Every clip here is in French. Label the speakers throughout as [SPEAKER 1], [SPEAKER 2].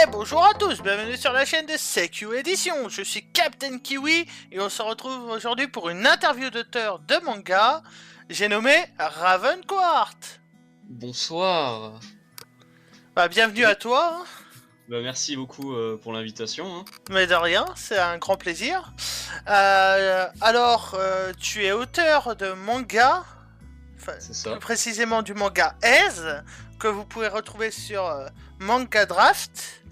[SPEAKER 1] Bonjour à tous, bienvenue sur la chaîne de CQ Édition. Je suis Captain Kiwi et on se retrouve aujourd'hui pour une interview d'auteur de manga. J'ai nommé Ravenquart.
[SPEAKER 2] Bonsoir.
[SPEAKER 1] Bienvenue à toi.
[SPEAKER 2] Merci beaucoup pour l'invitation.
[SPEAKER 1] Mais de rien, c'est un grand plaisir. Tu es auteur de manga,
[SPEAKER 2] C'est ça.
[SPEAKER 1] plus précisément du manga Aise, que vous pouvez retrouver sur Manga Draft.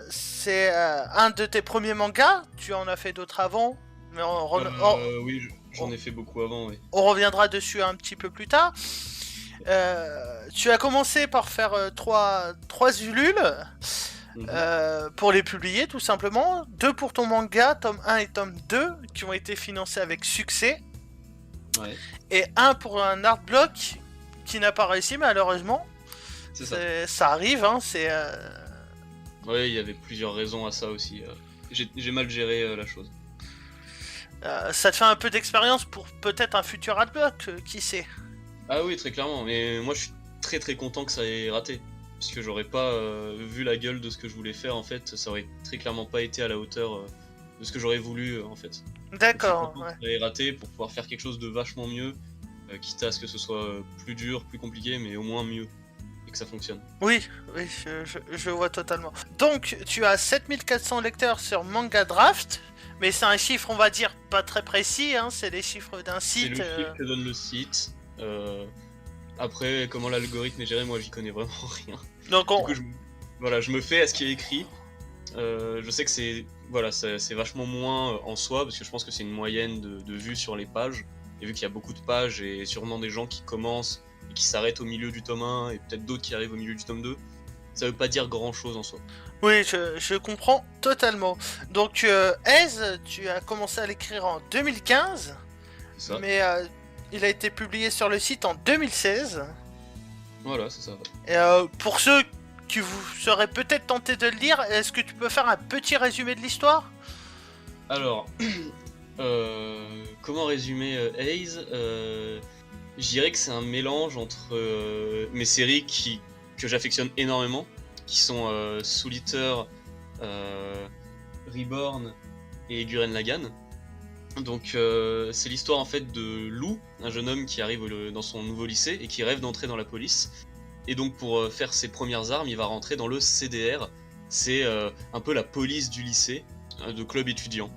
[SPEAKER 1] C'est un de tes premiers mangas. Tu en as fait d'autres avant, mais
[SPEAKER 2] oui, j'en ai fait beaucoup avant, oui.
[SPEAKER 1] On reviendra dessus un petit peu plus tard. Tu as commencé par faire trois Ulules pour les publier tout simplement. 2 pour ton manga, tome 1 et tome 2, qui ont été financés avec succès.
[SPEAKER 2] Ouais.
[SPEAKER 1] Et 1 pour un art block qui n'a pas réussi malheureusement.
[SPEAKER 2] C'est ça.
[SPEAKER 1] Ça arrive, hein, c'est...
[SPEAKER 2] Ouais, il y avait plusieurs raisons à ça aussi. J'ai mal géré la chose.
[SPEAKER 1] Ça te fait un peu d'expérience pour peut-être un futur art block, qui sait.
[SPEAKER 2] Ah oui, très clairement, mais moi je suis très content que ça ait raté. Parce que j'aurais pas vu la gueule de ce que je voulais faire en fait, ça aurait très clairement pas été à la hauteur de ce que j'aurais voulu en fait.
[SPEAKER 1] D'accord,
[SPEAKER 2] ouais. Ça ait raté pour pouvoir faire quelque chose de vachement mieux, quitte à ce que ce soit plus dur, plus compliqué, mais au moins mieux. Et que ça fonctionne.
[SPEAKER 1] Oui, je vois totalement. Donc, tu as 7400 lecteurs sur Manga Draft, mais c'est un chiffre, on va dire, pas très précis, hein, c'est les chiffres d'un site.
[SPEAKER 2] C'est le chiffre que donne le site. Après, comment l'algorithme est géré, moi j'y connais vraiment rien.
[SPEAKER 1] Donc
[SPEAKER 2] Du coup, je me fais à ce qui est écrit. Je sais que c'est vachement moins en soi, parce que je pense que c'est une moyenne de vues sur les pages. Et vu qu'il y a beaucoup de pages et sûrement des gens qui commencent et qui s'arrêtent au milieu du tome 1 et peut-être d'autres qui arrivent au milieu du tome 2, ça veut pas dire grand chose en soi.
[SPEAKER 1] Oui, je comprends totalement. Donc, Aise, tu as commencé à l'écrire en 2015,
[SPEAKER 2] C'est ça.
[SPEAKER 1] mais il a été publié sur le site en 2016.
[SPEAKER 2] Voilà, c'est ça.
[SPEAKER 1] Et pour ceux qui vous seraient peut-être tentés de le lire, est-ce que tu peux faire un petit résumé de l'histoire ?
[SPEAKER 2] Alors, comment résumer Aise Je dirais que c'est un mélange entre mes séries que j'affectionne énormément, qui sont Soul Eater, Reborn et Gurren Lagann. Donc c'est l'histoire en fait de Lou, un jeune homme qui arrive dans son nouveau lycée et qui rêve d'entrer dans la police. Et donc pour faire ses premières armes, il va rentrer dans le CDR, c'est un peu la police du lycée, de club étudiant.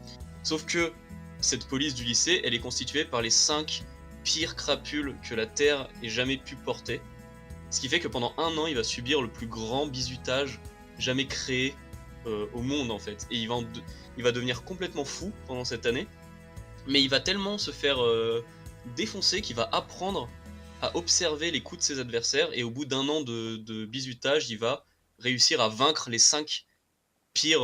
[SPEAKER 2] Sauf que cette police du lycée, elle est constituée par les 5 pires crapules que la Terre ait jamais pu porter. Ce qui fait que pendant 1 an, il va subir le plus grand bizutage jamais créé au monde en fait. Et il va devenir complètement fou pendant cette année. Mais il va tellement se faire défoncer qu'il va apprendre à observer les coups de ses adversaires. Et au bout d'1 an de bizutage, il va réussir à vaincre les 5 pires...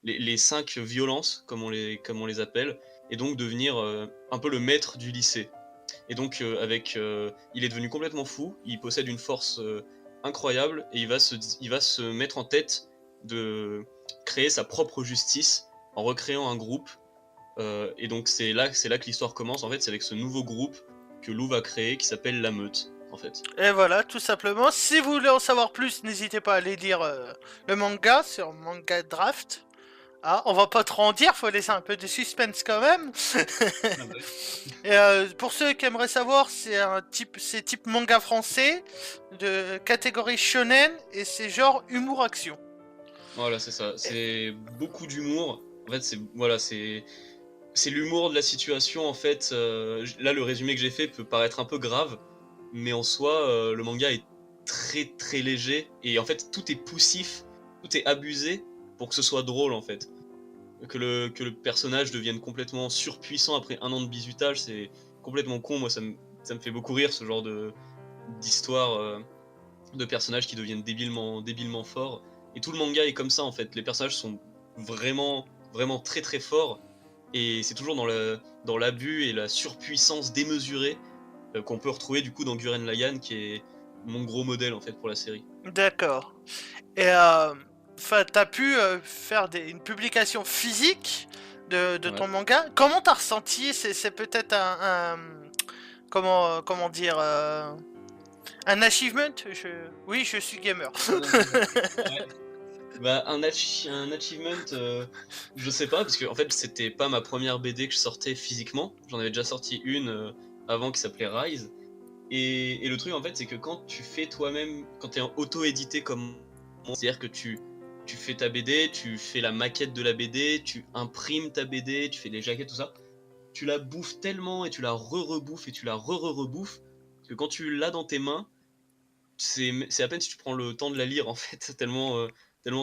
[SPEAKER 2] les 5 violences, comme on les appelle. Et donc devenir un peu le maître du lycée. Et donc il est devenu complètement fou, il possède une force incroyable et il va se mettre en tête de créer sa propre justice en recréant un groupe. Et donc c'est là que l'histoire commence en fait, c'est avec ce nouveau groupe que Lou va créer qui s'appelle la Meute en fait.
[SPEAKER 1] Et voilà, tout simplement. Si vous voulez en savoir plus, n'hésitez pas à aller lire le manga sur Manga Draft. Ah, on va pas trop en dire, faut laisser un peu de suspense quand même. Et pour ceux qui aimeraient savoir, c'est type manga français de catégorie shonen et c'est genre humour action.
[SPEAKER 2] Voilà, c'est ça, c'est beaucoup d'humour. En fait, c'est l'humour de la situation en fait. Là, le résumé que j'ai fait peut paraître un peu grave, mais en soi, le manga est très léger et en fait tout est poussif, tout est abusé pour que ce soit drôle en fait. Que le personnage devienne complètement surpuissant après 1 an de bizutage, c'est complètement con. Moi, ça me fait beaucoup rire ce genre d'histoires de personnages qui deviennent débilement forts. Et tout le manga est comme ça en fait. Les personnages sont vraiment, vraiment très très forts. Et c'est toujours dans l'abus et la surpuissance démesurée qu'on peut retrouver du coup dans Gurren Lagann, qui est mon gros modèle en fait pour la série.
[SPEAKER 1] D'accord. Et t'as pu faire une publication physique de
[SPEAKER 2] Ouais.
[SPEAKER 1] ton manga. Comment t'as ressenti? C'est peut-être comment dire un achievement? Oui, je suis gamer.
[SPEAKER 2] Ouais. Bah, un achievement, je sais pas, parce que en fait, c'était pas ma première BD que je sortais physiquement. J'en avais déjà sorti une avant qui s'appelait Rise. Et le truc, en fait, c'est que quand tu fais toi-même, quand t'es en auto-édité comme moi, c'est-à-dire que tu fais ta BD, tu fais la maquette de la BD, tu imprimes ta BD, tu fais les jaquettes, tout ça, tu la bouffes tellement et tu la re-rebouffes et tu la re-rebouffes que quand tu l'as dans tes mains, c'est à peine si tu prends le temps de la lire en fait, tellement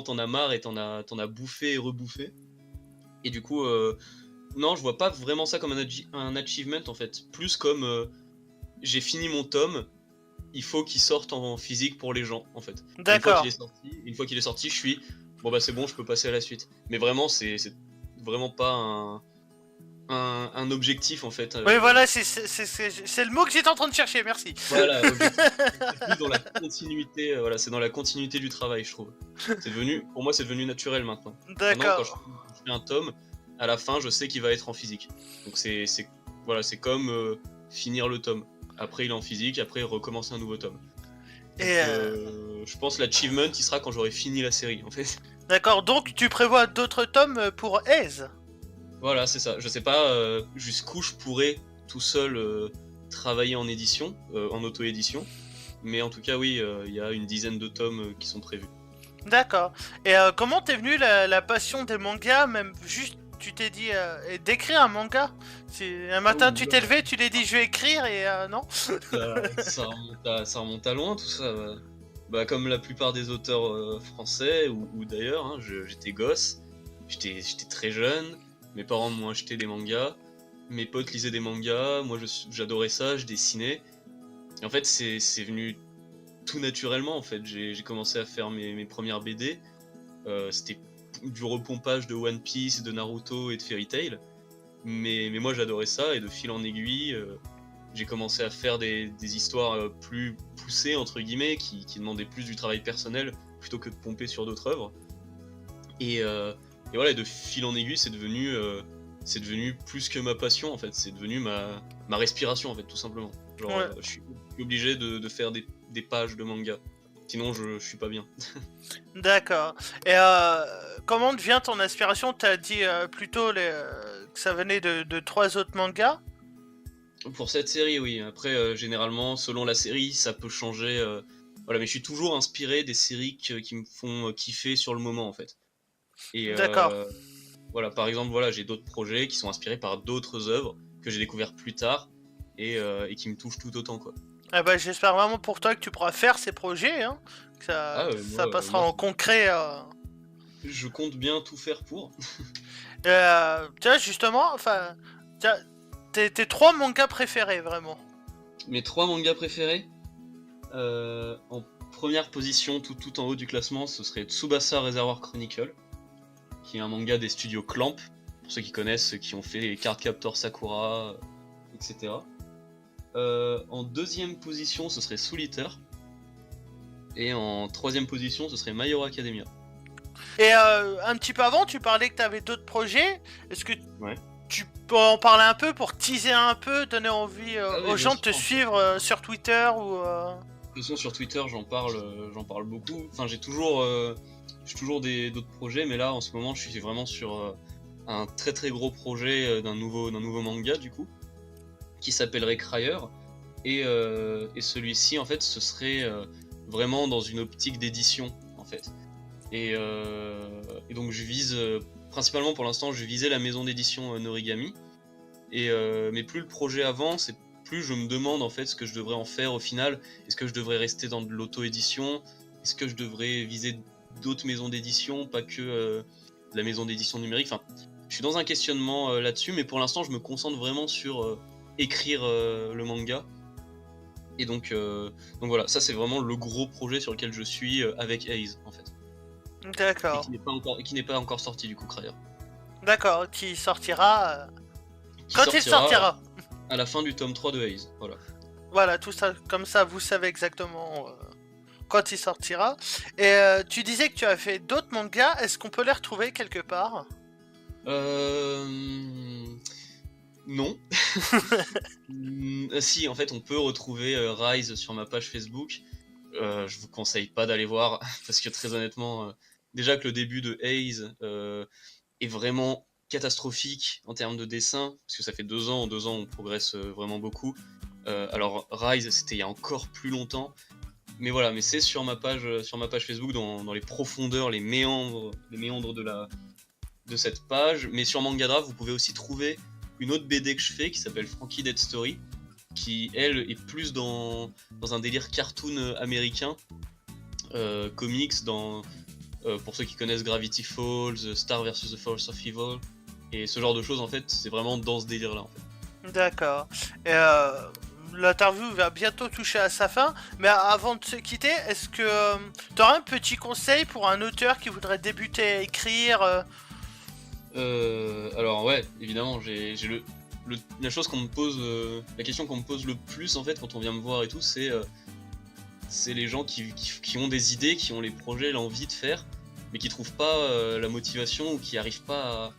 [SPEAKER 2] t'en as marre et t'en as bouffé et rebouffé. Et du coup, non, je vois pas vraiment ça comme un achievement en fait, plus comme j'ai fini mon tome, il faut qu'il sorte en physique pour les gens en fait.
[SPEAKER 1] D'accord.
[SPEAKER 2] Une fois qu'il est sorti, je suis bon bah c'est bon, je peux passer à la suite. Mais vraiment, c'est vraiment pas un objectif en fait.
[SPEAKER 1] Oui, voilà, c'est le mot que j'étais en train de chercher, merci.
[SPEAKER 2] Voilà, objectif. C'est plus dans la continuité, voilà, c'est dans la continuité du travail, je trouve. Pour moi, c'est devenu naturel maintenant. Maintenant, quand je
[SPEAKER 1] D'accord.
[SPEAKER 2] fais un tome, à la fin, je sais qu'il va être en physique. Donc voilà, c'est comme finir le tome. Après, il est en physique, après, recommencer un nouveau tome.
[SPEAKER 1] Et
[SPEAKER 2] Donc, je pense l'achievement, il sera quand j'aurai fini la série, en fait.
[SPEAKER 1] d'accord, donc tu prévois d'autres tomes pour Aise?
[SPEAKER 2] Voilà, c'est ça. Je sais pas jusqu'où je pourrais tout seul travailler en édition, en auto-édition. Mais en tout cas, oui, il y a une dizaine de tomes qui sont prévus.
[SPEAKER 1] D'accord. Et comment t'es venu la passion des mangas, même juste tu t'es dit d'écrire un manga? Un matin
[SPEAKER 2] Oh,
[SPEAKER 1] tu t'es levé, tu t'es dit je vais écrire et non?
[SPEAKER 2] ça remonte à loin tout ça. Bah, comme la plupart des auteurs français ou d'ailleurs, hein, j'étais gosse, j'étais très jeune, mes parents m'ont acheté des mangas, mes potes lisaient des mangas, moi j'adorais ça, je dessinais. Et en fait, c'est venu tout naturellement en fait. J'ai commencé à faire mes premières BD. C'était du repompage de One Piece, de Naruto et de Fairy Tail. Mais moi j'adorais ça et de fil en aiguille, j'ai commencé à faire des histoires plus poussées entre guillemets, qui demandaient plus du travail personnel plutôt que de pomper sur d'autres œuvres. Et voilà, de fil en aiguille, c'est devenu plus que ma passion en fait, c'est devenu ma respiration en fait, tout simplement. Genre,
[SPEAKER 1] Ouais.
[SPEAKER 2] je suis obligé de faire des pages de manga, sinon je suis pas bien.
[SPEAKER 1] D'accord. Et comment devient ton inspiration? T'as dit plutôt que ça venait de trois autres mangas.
[SPEAKER 2] Pour cette série, oui. Après, généralement, selon la série, ça peut changer. Voilà, mais je suis toujours inspiré des séries qui me font kiffer sur le moment, en fait. Et
[SPEAKER 1] D'accord.
[SPEAKER 2] voilà, par exemple, voilà, j'ai d'autres projets qui sont inspirés par d'autres œuvres que j'ai découvertes plus tard et qui me touchent tout autant, quoi.
[SPEAKER 1] Eh ben, j'espère vraiment pour toi que tu pourras faire ces projets, hein, que
[SPEAKER 2] Ah,
[SPEAKER 1] ça passera
[SPEAKER 2] moi,
[SPEAKER 1] en concret.
[SPEAKER 2] je compte bien tout faire pour.
[SPEAKER 1] Tu vois, justement, enfin, tes trois mangas préférés, vraiment.
[SPEAKER 2] Mes trois mangas préférés, en première position, tout en haut du classement, ce serait Tsubasa Reservoir Chronicle, qui est un manga des studios Clamp, pour ceux qui connaissent, ceux qui ont fait les Cardcaptor Sakura, etc. En deuxième position, ce serait Soul Eater. Et en troisième position, ce serait My Hero Academia.
[SPEAKER 1] Et un petit peu avant, tu parlais que tu avais d'autres projets. Est-ce que
[SPEAKER 2] Ouais.
[SPEAKER 1] tu peux en parler un peu pour teaser un peu, donner envie
[SPEAKER 2] Ah oui,
[SPEAKER 1] aux
[SPEAKER 2] bien
[SPEAKER 1] gens de te
[SPEAKER 2] sûr.
[SPEAKER 1] suivre sur Twitter ou
[SPEAKER 2] De toute façon, sur Twitter, j'en parle beaucoup. Enfin, j'ai toujours d'autres projets, mais là, en ce moment, je suis vraiment sur un très très gros projet d'un nouveau manga, du coup, qui s'appellerait Cryer. Et celui-ci, en fait, ce serait vraiment dans une optique d'édition, en fait. Et donc, je vise, principalement pour l'instant, je visais la maison d'édition Norigami. Mais plus le projet avance, et plus je me demande en fait ce que je devrais en faire au final. Est-ce que je devrais rester dans de l'auto-édition? Est-ce que je devrais viser d'autres maisons d'édition, pas que la maison d'édition numérique? Enfin, je suis dans un questionnement là-dessus, mais pour l'instant, je me concentre vraiment sur écrire le manga. Et donc voilà, ça c'est vraiment le gros projet sur lequel je suis avec Haze en fait. Et
[SPEAKER 1] D'accord.
[SPEAKER 2] qui n'est pas encore sorti du coup, Cryer.
[SPEAKER 1] D'accord, qui sortira
[SPEAKER 2] Qui
[SPEAKER 1] quand il sortira.
[SPEAKER 2] à la fin du tome 3 de Haze, voilà.
[SPEAKER 1] Voilà, tout ça, comme ça, vous savez exactement quand il sortira. Et tu disais que tu as fait d'autres mangas. Est-ce qu'on peut les retrouver quelque part?
[SPEAKER 2] Non. Si, en fait, on peut retrouver Rise sur ma page Facebook. Je vous conseille pas d'aller voir, parce que très honnêtement, déjà que le début de Haze est vraiment catastrophique en termes de dessin, parce que ça fait 2 ans, en 2 ans on progresse vraiment beaucoup. Alors Rise c'était il y a encore plus longtemps, mais voilà, mais c'est sur ma page Facebook, dans les profondeurs, les méandres de cette page. Mais sur Mangadraft, vous pouvez aussi trouver une autre BD que je fais qui s'appelle Frankie Dead Story, qui elle est plus dans un délire cartoon américain, comics, pour ceux qui connaissent Gravity Falls, Star vs the Force of Evil, et ce genre de choses en fait, c'est vraiment dans ce délire là en fait.
[SPEAKER 1] D'accord. Et l'interview va bientôt toucher à sa fin, mais avant de se quitter, est-ce que tu aurais un petit conseil pour un auteur qui voudrait débuter à écrire
[SPEAKER 2] Alors ouais, évidemment, j'ai la chose qu'on me pose, la question qu'on me pose le plus en fait quand on vient me voir et tout, c'est les gens qui ont des idées, qui ont les projets, l'envie de faire, mais qui trouvent pas la motivation, ou qui arrivent pas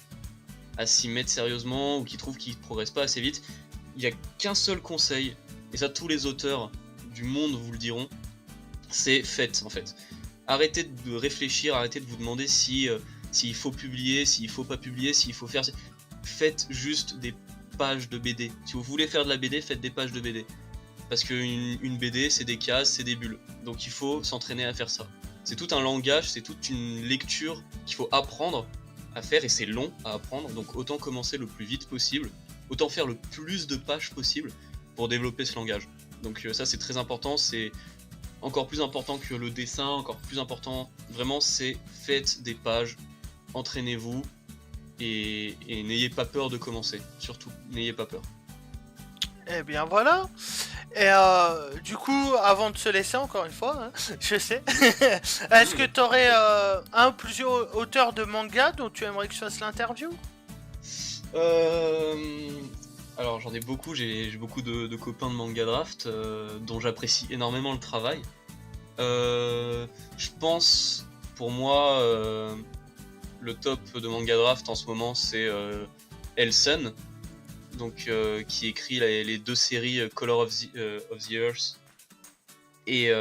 [SPEAKER 2] à s'y mettre sérieusement, ou qui trouvent qu'ils progressent pas assez vite. Il y a qu'un seul conseil, et ça tous les auteurs du monde vous le diront, c'est faites en fait. Arrêtez de réfléchir, arrêtez de vous demander s'il faut publier, s'il faut pas publier, s'il faut faire... Faites juste des pages de BD. Si vous voulez faire de la BD, faites des pages de BD. Parce qu'une BD, c'est des cases, c'est des bulles. Donc il faut s'entraîner à faire ça. C'est tout un langage, c'est toute une lecture qu'il faut apprendre à faire, et c'est long à apprendre. Donc autant commencer le plus vite possible, autant faire le plus de pages possible pour développer ce langage. Donc ça c'est très important, c'est encore plus important que le dessin, encore plus important, vraiment, c'est faites des pages, entraînez-vous, et n'ayez pas peur de commencer, surtout, n'ayez pas peur.
[SPEAKER 1] Eh bien voilà. Et du coup, avant de se laisser encore une fois, hein, je sais, est-ce que tu aurais un ou plusieurs auteurs de manga dont tu aimerais que je fasse l'interview?
[SPEAKER 2] Alors j'en ai beaucoup, j'ai beaucoup de copains de Mangadraft dont j'apprécie énormément le travail. Je pense, pour moi, le top de Mangadraft en ce moment c'est Elson, donc qui écrit les 2 séries Color of the Earth et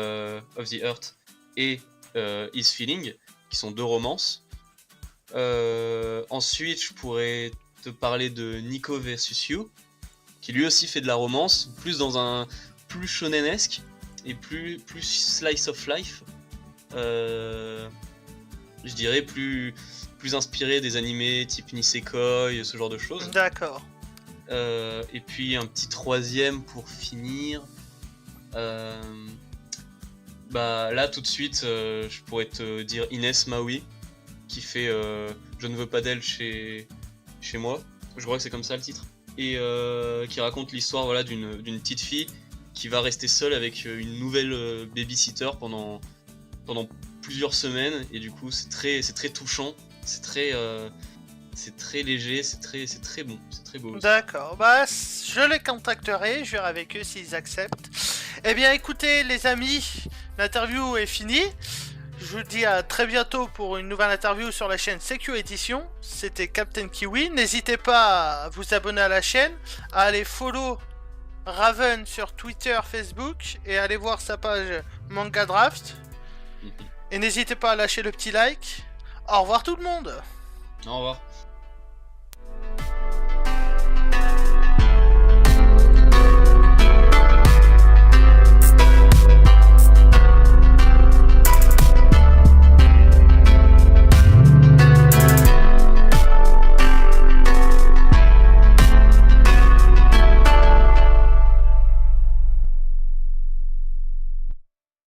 [SPEAKER 2] His Feeling, qui sont 2 romances. Ensuite, je pourrais te parler de Nico vs You, qui lui aussi fait de la romance, plus dans un plus shonenesque et plus slice of life. Je dirais plus inspiré des animés type Nisekoi, ce genre de choses.
[SPEAKER 1] D'accord.
[SPEAKER 2] Et puis un petit 3e pour finir. Là tout de suite, je pourrais te dire Inès Maui, qui fait Je ne veux pas d'elle chez moi. Je crois que c'est comme ça le titre. Et qui raconte l'histoire, voilà, d'une petite fille qui va rester seule avec une nouvelle babysitter pendant plusieurs semaines. Et du coup c'est très touchant, c'est très léger, c'est très bon, c'est très beau aussi.
[SPEAKER 1] D'accord, bah je les contacterai, je verrai avec eux s'ils acceptent. Eh bien écoutez les amis, l'interview est finie. Je vous dis à très bientôt pour une nouvelle interview sur la chaîne Seikyu Edition. C'était Captain Kiwi. N'hésitez pas à vous abonner à la chaîne, à aller follow Raven sur Twitter, Facebook, et aller voir sa page Mangadraft. Et n'hésitez pas à lâcher le petit like. Au revoir tout le monde.
[SPEAKER 2] Au revoir.